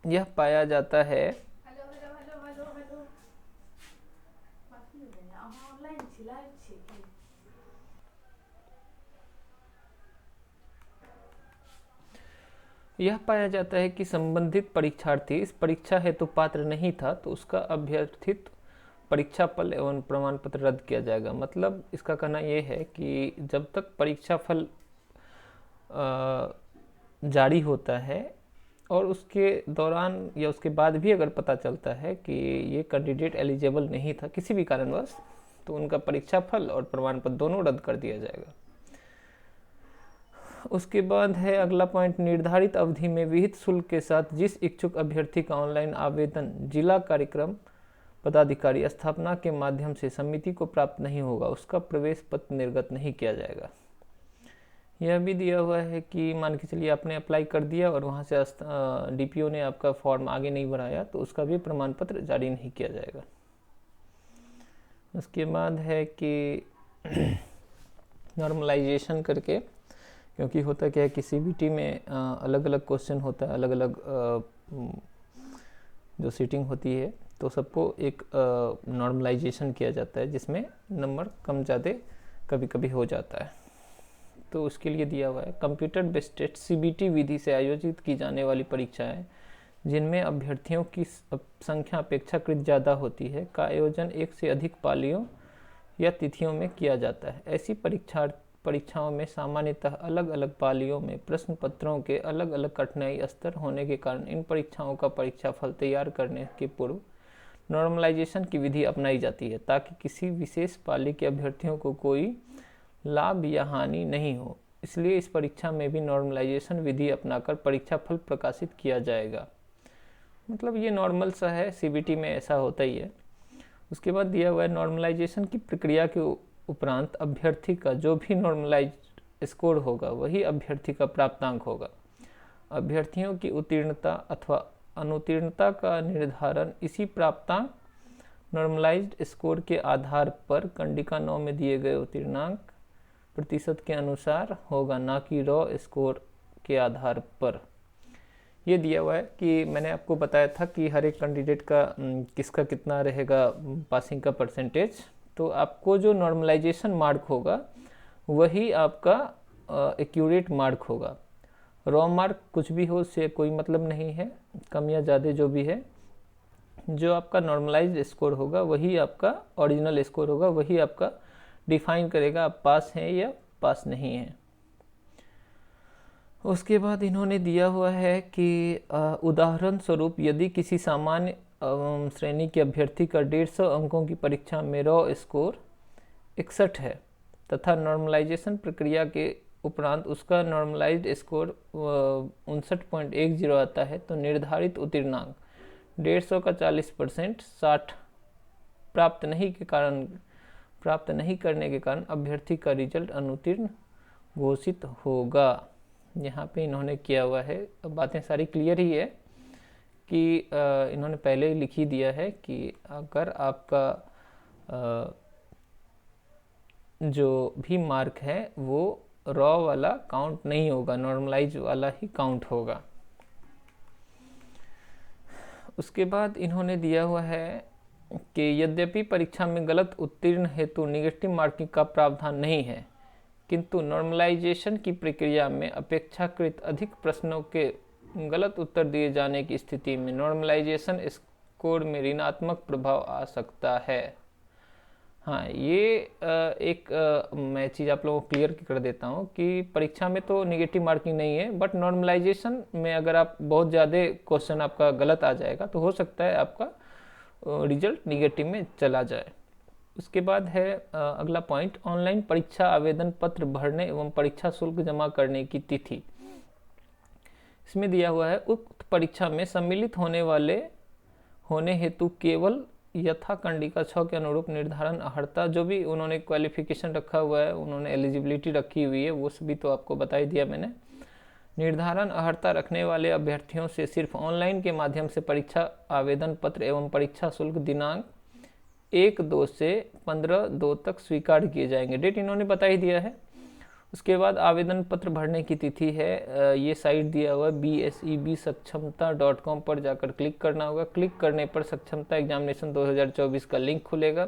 यह पाया जाता है कि संबंधित परीक्षार्थी इस परीक्षा हेतु पात्र नहीं था तो उसका अभ्यर्थित परीक्षा फल एवं प्रमाण पत्र रद्द किया जाएगा। मतलब इसका कहना यह है कि जब तक परीक्षा फल जारी होता है और उसके दौरान या उसके बाद भी अगर पता चलता है कि ये कैंडिडेट एलिजिबल नहीं था किसी भी कारणवश, तो उनका परीक्षा फल और प्रमाण पत्र दोनों रद्द कर दिया जाएगा। उसके बाद है अगला पॉइंट, निर्धारित अवधि में विहित शुल्क के साथ जिस इच्छुक अभ्यर्थी का ऑनलाइन आवेदन जिला कार्यक्रम पदाधिकारी स्थापना के माध्यम से समिति को प्राप्त नहीं होगा उसका प्रवेश पत्र निर्गत नहीं किया जाएगा। यह भी दिया हुआ है कि मान के चलिए आपने अप्लाई कर दिया और वहाँ से डीपीओ ने आपका फॉर्म आगे नहीं बढ़ाया तो उसका भी प्रमाण पत्र जारी नहीं किया जाएगा। उसके बाद है कि नॉर्मलाइजेशन करके, क्योंकि होता क्या है कि सीबीटी में अलग अलग क्वेश्चन होता है, अलग अलग जो सीटिंग होती है, तो सबको एक नॉर्मलाइजेशन किया जाता है जिसमें नंबर कम ज़्यादा कभी कभी हो जाता है। तो उसके लिए दिया हुआ है कंप्यूटर बेस्ड सीबीटी विधि से आयोजित की जाने वाली परीक्षाएं जिनमें अभ्यर्थियों की संख्या अपेक्षाकृत ज़्यादा होती है का आयोजन एक से अधिक पालियों या तिथियों में किया जाता है। ऐसी परीक्षाओं में सामान्यतः अलग अलग पालियों में प्रश्न पत्रों के अलग अलग कठिनाई स्तर होने के कारण इन परीक्षाओं का परीक्षा फल तैयार करने के पूर्व नॉर्मलाइजेशन की विधि अपनाई जाती है ताकि किसी विशेष पाली के अभ्यर्थियों को कोई लाभ या हानि नहीं हो। इसलिए इस परीक्षा में भी नॉर्मलाइजेशन विधि अपनाकर परीक्षा फल प्रकाशित किया जाएगा। मतलब ये नॉर्मल सा है, सीबीटी में ऐसा होता ही है। उसके बाद दिया हुआ है नॉर्मलाइजेशन की प्रक्रिया के उपरांत अभ्यर्थी का जो भी नॉर्मलाइज स्कोर होगा वही अभ्यर्थी का प्राप्तांक होगा। अभ्यर्थियों की उत्तीर्णता अथवा अनुत्तीर्णता का निर्धारण इसी प्राप्तांक नॉर्मलाइज्ड स्कोर के आधार पर कंडिका 9 में दिए गए उत्तीर्णांक प्रतिशत के अनुसार होगा, ना कि रॉ स्कोर के आधार पर। ये दिया हुआ है कि मैंने आपको बताया था कि हर एक कैंडिडेट का किसका कितना रहेगा पासिंग का परसेंटेज, तो आपको जो नॉर्मलाइजेशन मार्क होगा वही आपका एक्यूरेट मार्क होगा। रॉ मार्क कुछ भी हो उससे कोई मतलब नहीं है, कम या ज़्यादा जो भी है, जो आपका नॉर्मलाइज्ड स्कोर होगा वही आपका ओरिजिनल स्कोर होगा, वही आपका डिफाइन करेगा आप पास हैं या पास नहीं हैं। उसके बाद इन्होंने दिया हुआ है कि उदाहरण स्वरूप यदि किसी सामान्य श्रेणी के अभ्यर्थी का 150 अंकों की परीक्षा में रॉ स्कोर 61 है तथा नॉर्मलाइजेशन प्रक्रिया के उपरांत उसका नॉर्मलाइज्ड स्कोर 59.10 आता है तो निर्धारित उत्तीर्णांक 150 का 40% 60 प्राप्त नहीं करने के कारण अभ्यर्थी का रिजल्ट अनुत्तीर्ण घोषित होगा। यहाँ पे इन्होंने किया हुआ है, अब बातें सारी क्लियर ही है कि इन्होंने पहले ही लिख ही दिया है कि अगर आपका जो भी मार्क है वो रॉ वाला काउंट नहीं होगा, नॉर्मलाइज वाला ही काउंट होगा। उसके बाद इन्होंने दिया हुआ है कि यद्यपि परीक्षा में गलत उत्तीर्ण हेतु निगेटिव मार्किंग का प्रावधान नहीं है, किंतु नॉर्मलाइजेशन की प्रक्रिया में अपेक्षाकृत अधिक प्रश्नों के गलत उत्तर दिए जाने की स्थिति में नॉर्मलाइजेशन स्कोर में ऋणात्मक प्रभाव आ सकता है। हाँ, ये एक मैं चीज़ आप लोगों को क्लियर कर देता हूँ कि परीक्षा में तो निगेटिव मार्किंग नहीं है, बट नॉर्मलाइजेशन में अगर आप बहुत ज़्यादा क्वेश्चन आपका गलत आ जाएगा तो हो सकता है आपका रिजल्ट निगेटिव में चला जाए। उसके बाद है अगला पॉइंट, ऑनलाइन परीक्षा आवेदन पत्र भरने एवं परीक्षा शुल्क जमा करने की तिथि। इसमें दिया हुआ है उक्त परीक्षा में सम्मिलित होने हेतु केवल यथा कंडिका 6 के अनुरूप निर्धारण अर्हता, जो भी उन्होंने क्वालिफिकेशन रखा हुआ है, उन्होंने एलिजिबिलिटी रखी हुई है, वो सभी तो आपको बता ही दिया मैंने। निर्धारण अर्हता रखने वाले अभ्यर्थियों से सिर्फ ऑनलाइन के माध्यम से परीक्षा आवेदन पत्र एवं परीक्षा शुल्क दिनांक 1/2 से 15/2 तक स्वीकार किए जाएंगे। डेट इन्होंने बता ही दिया है। उसके बाद आवेदन पत्र भरने की तिथि है, ये साइट दिया हुआ है BSEBsakshamta.com पर जाकर क्लिक करना होगा। क्लिक करने पर सक्षमता एग्जामिनेशन 2024 का लिंक खुलेगा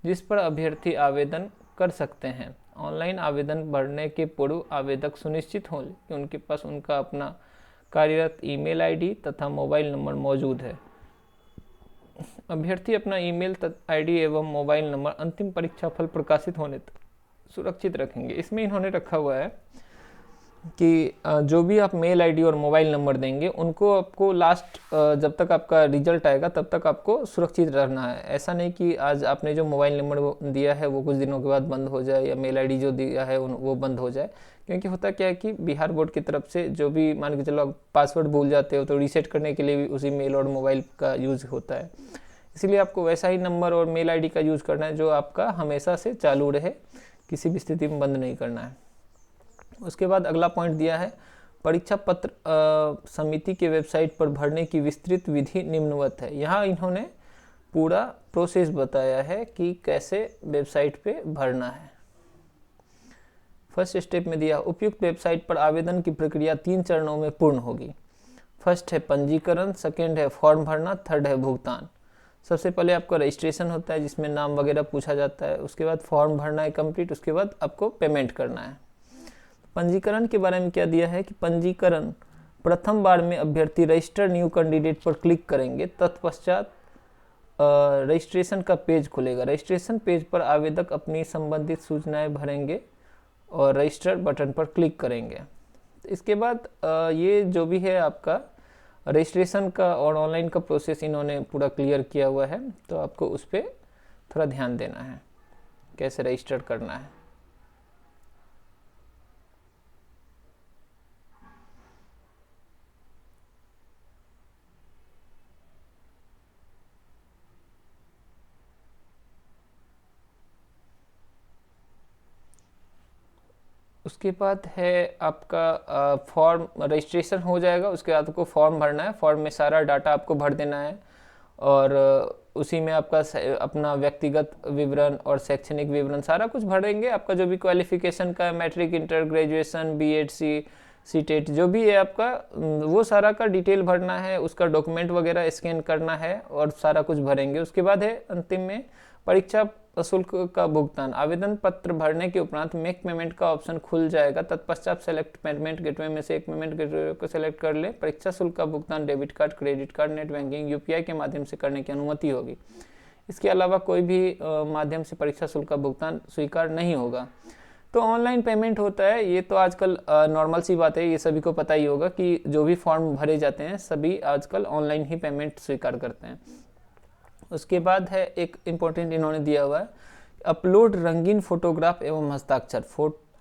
जिस पर अभ्यर्थी आवेदन कर सकते हैं। ऑनलाइन आवेदन भरने के पूर्व आवेदक सुनिश्चित हों कि उनके पास उनका अपना कार्यरत ईमेल आईडी तथा मोबाइल नंबर मौजूद है। अभ्यर्थी अपना ईमेल आईडी एवं मोबाइल नंबर अंतिम परीक्षा फल प्रकाशित होने तक सुरक्षित रखेंगे। इसमें इन्होंने रखा हुआ है कि जो भी आप मेल आईडी और मोबाइल नंबर देंगे उनको आपको लास्ट जब तक आपका रिजल्ट आएगा तब तक आपको सुरक्षित रहना है। ऐसा नहीं कि आज आपने जो मोबाइल नंबर दिया है वो कुछ दिनों के बाद बंद हो जाए या मेल आईडी जो दिया है वो बंद हो जाए, क्योंकि होता क्या है कि बिहार बोर्ड की तरफ से जो भी मान के चलो आप पासवर्ड भूल जाते हो तो रीसेट करने के लिए भी उसी मेल और मोबाइल का यूज़ होता है। इसलिए आपको वैसा ही नंबर और मेल आईडी का यूज़ करना है जो आपका हमेशा से चालू रहे, किसी भी स्थिति में बंद नहीं करना है। उसके बाद अगला पॉइंट दिया है परीक्षा पत्र समिति के वेबसाइट पर भरने की विस्तृत विधि निम्नवत है। यहाँ इन्होंने पूरा प्रोसेस बताया है कि कैसे वेबसाइट पे भरना है। फर्स्ट स्टेप में दिया उपयुक्त वेबसाइट पर आवेदन की प्रक्रिया 3 चरणों में पूर्ण होगी। फर्स्ट है पंजीकरण, सेकेंड है फॉर्म भरना, थर्ड है भुगतान। सबसे पहले आपका रजिस्ट्रेशन होता है जिसमें नाम वगैरह पूछा जाता है। उसके बाद फॉर्म भरना है कंप्लीट, उसके बाद आपको पेमेंट करना है। पंजीकरण के बारे में क्या दिया है कि पंजीकरण प्रथम बार में अभ्यर्थी रजिस्टर न्यू कैंडिडेट पर क्लिक करेंगे, तत्पश्चात रजिस्ट्रेशन का पेज खुलेगा। रजिस्ट्रेशन पेज पर आवेदक अपनी संबंधित सूचनाएं भरेंगे और रजिस्टर बटन पर क्लिक करेंगे। इसके बाद ये जो भी है आपका रजिस्ट्रेशन का और ऑनलाइन का प्रोसेस इन्होंने पूरा क्लियर किया हुआ है, तो आपको उस पर थोड़ा ध्यान देना है कैसे रजिस्टर करना है। उसके बाद है आपका फॉर्म रजिस्ट्रेशन हो जाएगा। उसके बाद आपको फॉर्म भरना है। फॉर्म में सारा डाटा आपको भर देना है और उसी में आपका अपना व्यक्तिगत विवरण और शैक्षणिक विवरण सारा कुछ भरेंगे। आपका जो भी क्वालिफिकेशन का matric, inter, graduation, BEd, CTET जो भी है आपका वो सारा का डिटेल भरना है। उसका डॉक्यूमेंट वगैरह स्कैन करना है और सारा कुछ भरेंगे। उसके बाद है अंतिम में परीक्षा शुल्क का भुगतान। आवेदन पत्र भरने के उपरांत मेक पेमेंट का ऑप्शन खुल जाएगा। तत्पश्चात सेलेक्ट पेमेंट गेटवे में से एक पेमेंट गेटवे को सेलेक्ट कर ले। परीक्षा शुल्क का भुगतान debit card, credit card, net banking, UPI के माध्यम से करने की अनुमति होगी। इसके अलावा कोई भी माध्यम से परीक्षा शुल्क का भुगतान स्वीकार नहीं होगा। तो ऑनलाइन पेमेंट होता है, ये तो आजकल नॉर्मल सी बात है, ये सभी को पता ही होगा कि जो भी फॉर्म भरे जाते हैं सभी आजकल ऑनलाइन ही पेमेंट स्वीकार करते हैं। उसके बाद है एक इम्पोर्टेंट इन्होंने दिया हुआ है अपलोड रंगीन फोटोग्राफ एवं हस्ताक्षर।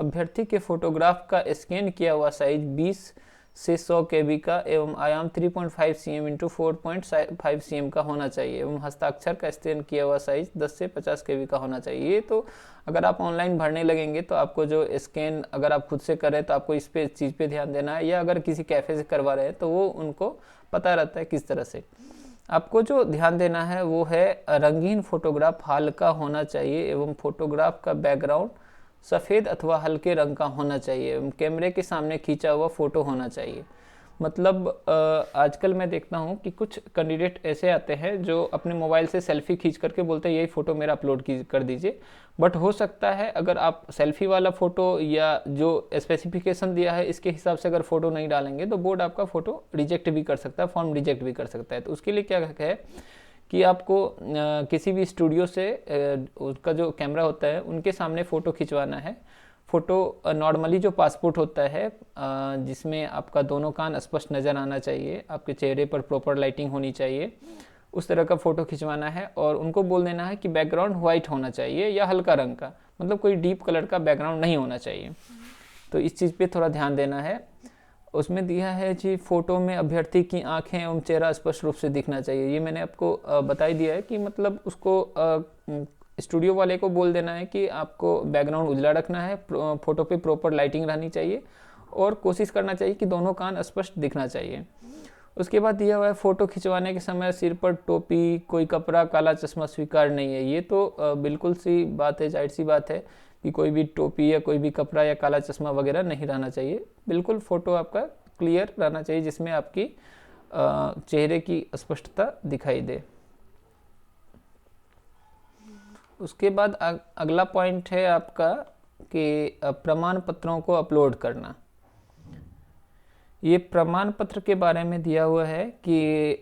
अभ्यर्थी के फोटोग्राफ का स्कैन किया हुआ साइज 20 से 100 KB का एवं आयाम 3.5 cm × 4.5 cm का होना चाहिए एवं हस्ताक्षर का स्कैन किया हुआ साइज 10 से 50 KB का होना चाहिए। ये तो अगर आप ऑनलाइन भरने लगेंगे तो आपको जो स्कैन अगर आप खुद से करें तो आपको इस पे चीज़ पे ध्यान देना है, या अगर किसी कैफ़े से करवा रहे हैं तो वो उनको पता रहता है किस तरह से। आपको जो ध्यान देना है वो है रंगीन फोटोग्राफ हल्का होना चाहिए एवं फोटोग्राफ का बैकग्राउंड सफ़ेद अथवा हल्के रंग का होना चाहिए एवं कैमरे के सामने खींचा हुआ फ़ोटो होना चाहिए। मतलब आजकल मैं देखता हूँ कि कुछ कैंडिडेट ऐसे आते हैं जो अपने मोबाइल से सेल्फी खींच करके बोलते हैं यही फ़ोटो मेरा अपलोड कर दीजिए, बट हो सकता है अगर आप सेल्फी वाला फ़ोटो या जो स्पेसिफिकेशन दिया है इसके हिसाब से अगर फ़ोटो नहीं डालेंगे तो बोर्ड आपका फ़ोटो रिजेक्ट भी कर सकता है, फॉर्म रिजेक्ट भी कर सकता है। तो उसके लिए क्या है कि आपको किसी भी स्टूडियो से उसका जो कैमरा होता है उनके सामने फ़ोटो खिंचवाना है। फ़ोटो नॉर्मली जो पासपोर्ट होता है जिसमें आपका दोनों कान स्पष्ट नज़र आना चाहिए, आपके चेहरे पर प्रॉपर लाइटिंग होनी चाहिए, उस तरह का फ़ोटो खिंचवाना है और उनको बोल देना है कि बैकग्राउंड वाइट होना चाहिए या हल्का रंग का, मतलब कोई डीप कलर का बैकग्राउंड नहीं होना चाहिए। तो इस चीज़ पे थोड़ा ध्यान देना है। उसमें दिया है जी फ़ोटो में अभ्यर्थी की आंखें एवं चेहरा स्पष्ट रूप से दिखना चाहिए। ये मैंने आपको बता ही दिया है कि मतलब उसको स्टूडियो वाले को बोल देना है कि आपको बैकग्राउंड उजला रखना है, फ़ोटो पे प्रॉपर लाइटिंग रहनी चाहिए और कोशिश करना चाहिए कि दोनों कान स्पष्ट दिखना चाहिए। उसके बाद दिया हुआ है फ़ोटो खिंचवाने के समय सिर पर टोपी, कोई कपड़ा, काला चश्मा स्वीकार नहीं है। ये तो बिल्कुल सी बात है, जाहिर सी बात है कि कोई भी टोपी या कोई भी कपड़ा या काला चश्मा वगैरह नहीं रहना चाहिए। बिल्कुल फ़ोटो आपका क्लियर रहना चाहिए जिसमें आपकी चेहरे की स्पष्टता दिखाई दे। उसके बाद अगला पॉइंट है आपका कि प्रमाण पत्रों को अपलोड करना। ये प्रमाण पत्र के बारे में दिया हुआ है कि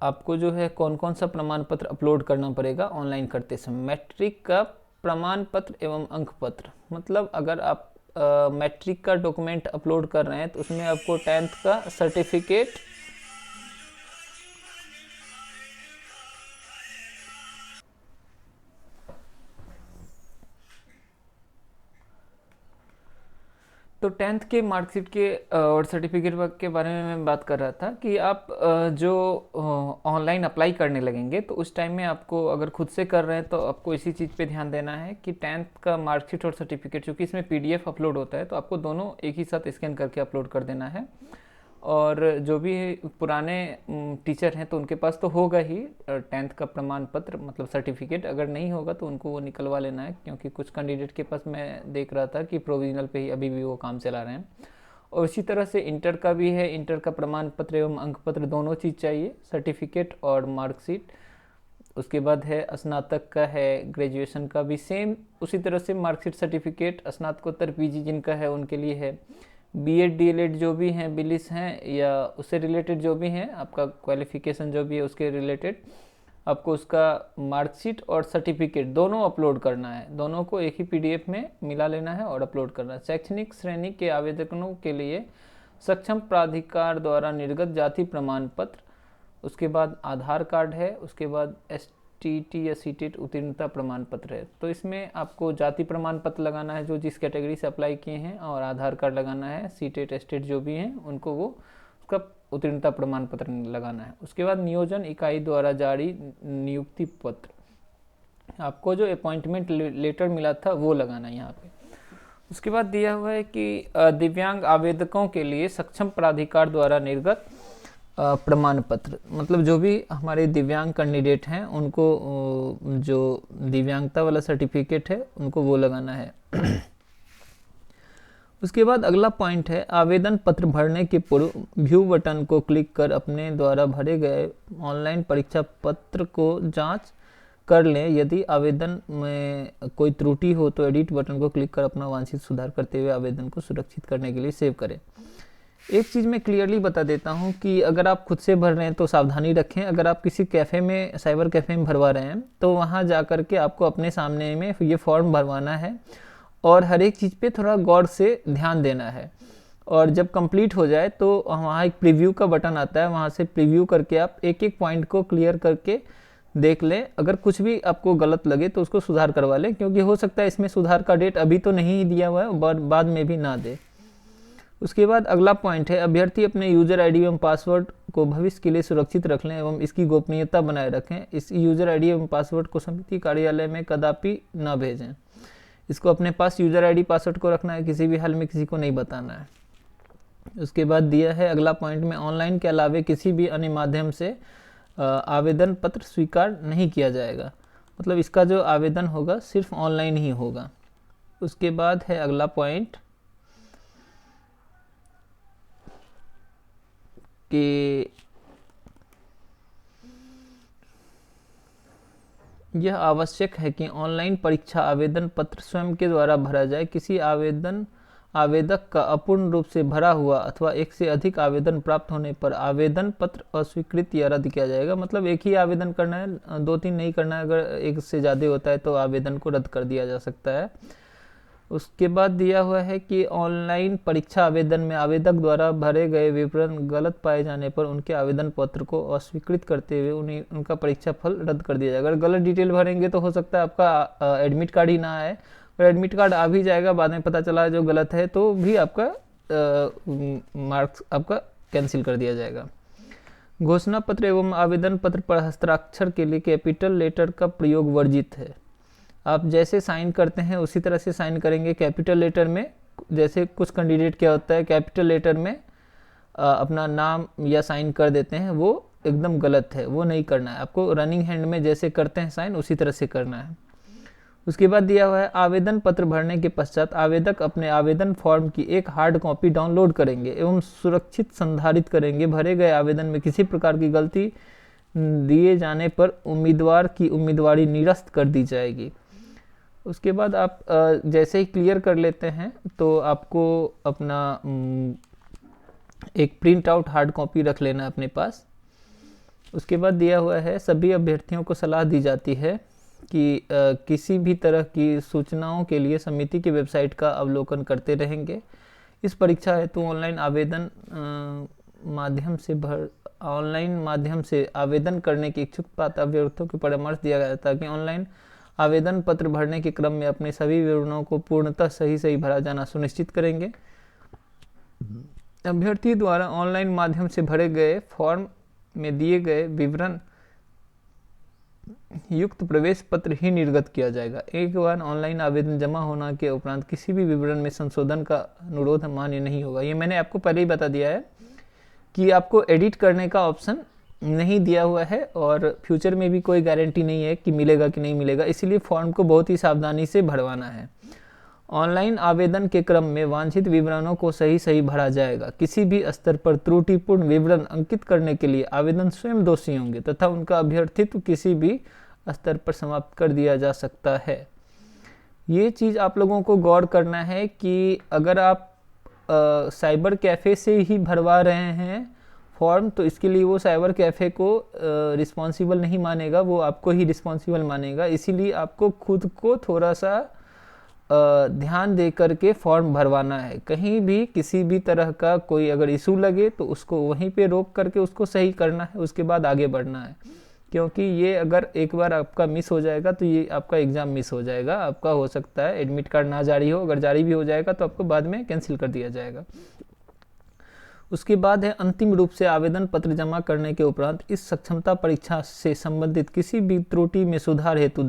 आपको जो है कौन कौन सा प्रमाण पत्र अपलोड करना पड़ेगा ऑनलाइन करते समय। मैट्रिक का प्रमाण पत्र एवं अंक पत्र, मतलब अगर आप मैट्रिक का डॉक्यूमेंट अपलोड कर रहे हैं तो उसमें आपको 10th का सर्टिफिकेट, तो 10th के मार्कशीट के और सर्टिफिकेट के बारे में मैं बात कर रहा था कि आप जो ऑनलाइन अप्लाई करने लगेंगे तो उस टाइम में आपको, अगर खुद से कर रहे हैं तो आपको इसी चीज़ पे ध्यान देना है कि 10th का मार्कशीट और सर्टिफिकेट, चूँकि इसमें PDF अपलोड होता है तो आपको दोनों एक ही साथ स्कैन करके अपलोड कर देना है। और जो भी पुराने टीचर हैं तो उनके पास तो होगा ही 10th का प्रमाण पत्र, मतलब सर्टिफिकेट। अगर नहीं होगा तो उनको वो निकलवा लेना है, क्योंकि कुछ कैंडिडेट के पास मैं देख रहा था कि प्रोविजनल पे ही अभी भी वो काम चला रहे हैं। और इसी तरह से इंटर का भी है, इंटर का प्रमाण पत्र एवं अंक पत्र दोनों चीज़ चाहिए, सर्टिफिकेट और मार्कशीट। उसके बाद है स्नातक का है, ग्रेजुएशन का भी सेम उसी तरह से मार्कशीट, सर्टिफिकेट। स्नातकोत्तर PG जिनका है उनके लिए है। B.Ed DLED जो भी हैं, बिलिस हैं या उससे रिलेटेड जो भी हैं, आपका क्वालिफिकेशन जो भी है उसके रिलेटेड आपको उसका मार्कशीट और सर्टिफिकेट दोनों अपलोड करना है। दोनों को एक ही PDF में मिला लेना है और अपलोड करना है। शैक्षणिक श्रेणी के आवेदकों के लिए सक्षम प्राधिकार द्वारा निर्गत जाति प्रमाण पत्र, उसके बाद आधार कार्ड है, उसके बाद STT या CTET उत्तीर्णता प्रमाण पत्र है। तो इसमें आपको जाति प्रमाण पत्र लगाना है जो जिस कैटेगरी से अप्लाई किए हैं, और आधार कार्ड लगाना है। CTET STET जो भी हैं उनको वो उसका उत्तीर्णता प्रमाण पत्र लगाना है। उसके बाद नियोजन इकाई द्वारा जारी नियुक्ति पत्र, आपको जो अपॉइंटमेंट लेटर मिला था वो लगाना है यहाँ पे। उसके बाद दिया हुआ है कि दिव्यांग आवेदकों के लिए सक्षम प्राधिकार द्वारा निर्गत प्रमाण पत्र, मतलब जो भी हमारे दिव्यांग कैंडिडेट हैं उनको जो दिव्यांगता वाला सर्टिफिकेट है उनको वो लगाना है। उसके बाद अगला पॉइंट है, आवेदन पत्र भरने के पूर्व व्यू बटन को क्लिक कर अपने द्वारा भरे गए ऑनलाइन परीक्षा पत्र को जांच कर लें। यदि आवेदन में कोई त्रुटि हो तो एडिट बटन को क्लिक कर अपना वांछित सुधार करते हुए आवेदन को सुरक्षित करने के लिए सेव करें। एक चीज़ मैं क्लियरली बता देता हूं कि अगर आप खुद से भर रहे हैं तो सावधानी रखें। अगर आप किसी कैफ़े में, साइबर कैफ़े में भरवा रहे हैं तो वहां जा कर के आपको अपने सामने में ये फॉर्म भरवाना है और हर एक चीज़ पे थोड़ा गौर से ध्यान देना है। और जब कंप्लीट हो जाए तो वहाँ एक प्रीव्यू का बटन आता है, वहाँ से प्रीव्यू करके आप एक एक पॉइंट को क्लियर करके देख लें। अगर कुछ भी आपको गलत लगे तो उसको सुधार करवा लें, क्योंकि हो सकता है इसमें सुधार का डेट अभी तो नहीं दिया हुआ है, बाद में भी ना दे। उसके बाद अगला पॉइंट है, अभ्यर्थी अपने यूज़र ID एवं पासवर्ड को भविष्य के लिए सुरक्षित रख लें एवं इसकी गोपनीयता बनाए रखें। इस यूज़र ID एवं पासवर्ड को समिति कार्यालय में कदापि न भेजें। इसको अपने पास यूज़र ID पासवर्ड को रखना है, किसी भी हाल में किसी को नहीं बताना है। उसके बाद दिया है अगला पॉइंट में, ऑनलाइन के अलावे किसी भी अन्य माध्यम से आवेदन पत्र स्वीकार नहीं किया जाएगा, मतलब इसका जो आवेदन होगा सिर्फ ऑनलाइन ही होगा। उसके बाद है अगला पॉइंट कि यह आवश्यक है कि ऑनलाइन परीक्षा आवेदन पत्र स्वयं के द्वारा भरा जाए। किसी आवेदक का अपूर्ण रूप से भरा हुआ अथवा एक से अधिक आवेदन प्राप्त होने पर आवेदन पत्र अस्वीकृत या रद्द किया जाएगा। मतलब एक ही आवेदन करना है, 2-3 नहीं करना है। अगर एक से ज़्यादा होता है तो आवेदन को रद्द कर दिया जा सकता है। उसके बाद दिया हुआ है कि ऑनलाइन परीक्षा आवेदन में आवेदक द्वारा भरे गए विवरण गलत पाए जाने पर उनके आवेदन पत्र को अस्वीकृत करते हुए उनका परीक्षा फल रद्द कर दिया जाएगा। अगर गलत डिटेल भरेंगे तो हो सकता है आपका एडमिट कार्ड ही ना आए, और एडमिट कार्ड आ भी जाएगा, बाद में पता चला जो गलत है तो भी आपका मार्क्स आपका कैंसिल कर दिया जाएगा। घोषणा पत्र एवं आवेदन पत्र पर हस्ताक्षर के लिए कैपिटल लेटर का प्रयोग वर्जित है। आप जैसे साइन करते हैं उसी तरह से साइन करेंगे। कैपिटल लेटर में जैसे कुछ कैंडिडेट क्या होता है, कैपिटल लेटर में अपना नाम या साइन कर देते हैं, वो एकदम गलत है, वो नहीं करना है आपको। रनिंग हैंड में जैसे करते हैं साइन, उसी तरह से करना है। उसके बाद दिया हुआ है, आवेदन पत्र भरने के पश्चात आवेदक अपने आवेदन फॉर्म की एक हार्ड कॉपी डाउनलोड करेंगे एवं सुरक्षित संधारित करेंगे। भरे गए आवेदन में किसी प्रकार की गलती दिए जाने पर उम्मीदवार की उम्मीदवारी निरस्त कर दी जाएगी। उसके बाद आप जैसे ही क्लियर कर लेते हैं तो आपको अपना एक प्रिंट आउट हार्ड कॉपी रख लेना अपने पास। उसके बाद दिया हुआ है, सभी अभ्यर्थियों को सलाह दी जाती है कि किसी भी तरह की सूचनाओं के लिए समिति की वेबसाइट का अवलोकन करते रहेंगे। इस परीक्षा हेतु ऑनलाइन माध्यम से आवेदन करने के इच्छुक पात्र अभ्यर्थियों को परामर्श दिया गया था कि ऑनलाइन आवेदन पत्र भरने के क्रम में अपने सभी विवरणों को पूर्णतः सही भरा जाना सुनिश्चित करेंगे। अभ्यर्थी द्वारा ऑनलाइन माध्यम से भरे गए फॉर्म में दिए गए विवरण युक्त प्रवेश पत्र ही निर्गत किया जाएगा। एक बार ऑनलाइन आवेदन जमा होने के उपरांत किसी भी विवरण में संशोधन का अनुरोध मान्य नहीं होगा। ये मैंने आपको पहले ही बता दिया है कि आपको एडिट करने का ऑप्शन नहीं दिया हुआ है और फ्यूचर में भी कोई गारंटी नहीं है कि मिलेगा कि नहीं मिलेगा, इसीलिए फॉर्म को बहुत ही सावधानी से भरवाना है। ऑनलाइन आवेदन के क्रम में वांछित विवरणों को सही भरा जाएगा। किसी भी स्तर पर त्रुटिपूर्ण विवरण अंकित करने के लिए आवेदन स्वयं दोषी होंगे तथा उनका अभ्यर्थित्व किसी भी स्तर पर समाप्त कर दिया जा सकता है। ये चीज़ आप लोगों को गौर करना है कि अगर आप साइबर कैफ़े से ही भरवा रहे हैं फॉर्म, तो इसके लिए वो साइबर कैफ़े को रिस्पॉन्सिबल नहीं मानेगा, वो आपको ही रिस्पॉन्सिबल मानेगा। इसीलिए आपको खुद को थोड़ा सा ध्यान दे करके फॉर्म भरवाना है। कहीं भी किसी भी तरह का कोई अगर इशू लगे तो उसको वहीं पे रोक करके उसको सही करना है, उसके बाद आगे बढ़ना है। क्योंकि ये अगर एक बार आपका मिस हो जाएगा तो ये आपका एग्ज़ाम मिस हो जाएगा। आपका हो सकता है एडमिट कार्ड ना जारी हो, अगर जारी भी हो जाएगा तो आपको बाद में कैंसिल कर दिया जाएगा। उसके बाद है, अंतिम रूप से आवेदन पत्र जमा करने के उपरांत इस सक्षमता परीक्षा से संबंधित किसी भी त्रुटि में सुधार हेतु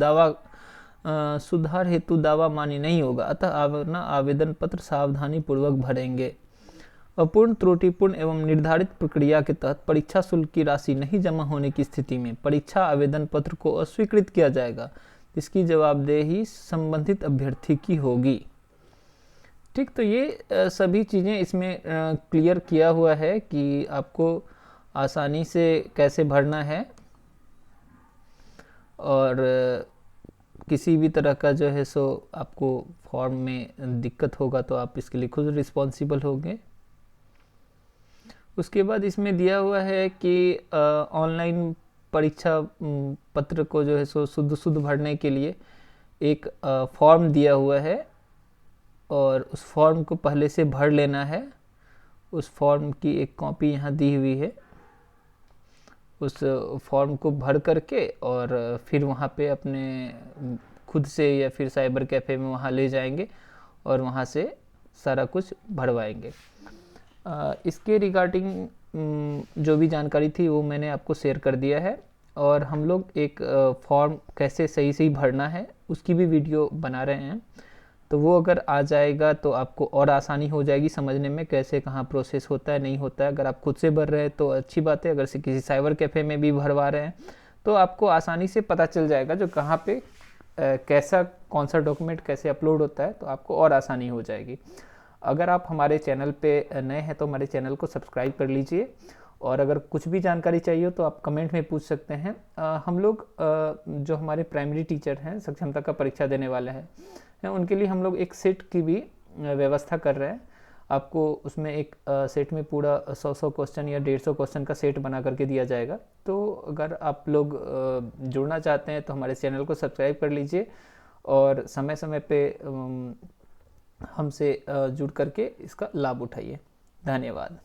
दावा मान्य नहीं होगा। अतः आवेदन पत्र सावधानी पूर्वक भरेंगे। अपूर्ण, त्रुटिपूर्ण एवं निर्धारित प्रक्रिया के तहत परीक्षा शुल्क की राशि नहीं जमा होने की स्थिति में परीक्षा आवेदन पत्र को अस्वीकृत किया जाएगा, जिसकी जवाबदेही संबंधित अभ्यर्थी की होगी। ठीक, तो ये सभी चीज़ें इसमें क्लियर किया हुआ है कि आपको आसानी से कैसे भरना है और किसी भी तरह का जो है सो आपको फॉर्म में दिक्कत होगा तो आप इसके लिए खुद रिस्पॉन्सिबल होंगे। उसके बाद इसमें दिया हुआ है कि ऑनलाइन परीक्षा पत्र को जो है सो शुद्ध भरने के लिए एक फॉर्म दिया हुआ है और उस फॉर्म को पहले से भर लेना है। उस फॉर्म की एक कॉपी यहाँ दी हुई है। उस फॉर्म को भर करके और फिर वहाँ पे अपने खुद से या फिर साइबर कैफ़े में वहाँ ले जाएंगे और वहाँ से सारा कुछ भरवाएंगे। इसके रिगार्डिंग जो भी जानकारी थी वो मैंने आपको शेयर कर दिया है और हम लोग एक फॉर्म कैसे सही भरना है उसकी भी वीडियो बना रहे हैं, तो वो अगर आ जाएगा तो आपको और आसानी हो जाएगी समझने में कैसे कहाँ प्रोसेस होता है नहीं होता है। अगर आप खुद से भर रहे हैं तो अच्छी बात है, अगर से किसी साइबर कैफ़े में भी भरवा रहे हैं तो आपको आसानी से पता चल जाएगा जो कहाँ पे कैसा कौन सा डॉक्यूमेंट कैसे अपलोड होता है, तो आपको और आसानी हो जाएगी। अगर आप हमारे चैनल पे नए हैं तो हमारे चैनल को सब्सक्राइब कर लीजिए और अगर कुछ भी जानकारी चाहिए तो आप कमेंट में पूछ सकते हैं। हम लोग जो हमारे प्राइमरी टीचर हैं, सक्षमता का परीक्षा देने वाले हैं, उनके लिए हम लोग एक सेट की भी व्यवस्था कर रहे हैं। आपको उसमें एक सेट में पूरा 100 क्वेश्चन या 150 क्वेश्चन का सेट बना करके दिया जाएगा। तो अगर आप लोग जुड़ना चाहते हैं तो हमारे चैनल को सब्सक्राइब कर लीजिए और समय समय पे हमसे जुड़ करके इसका लाभ उठाइए। धन्यवाद।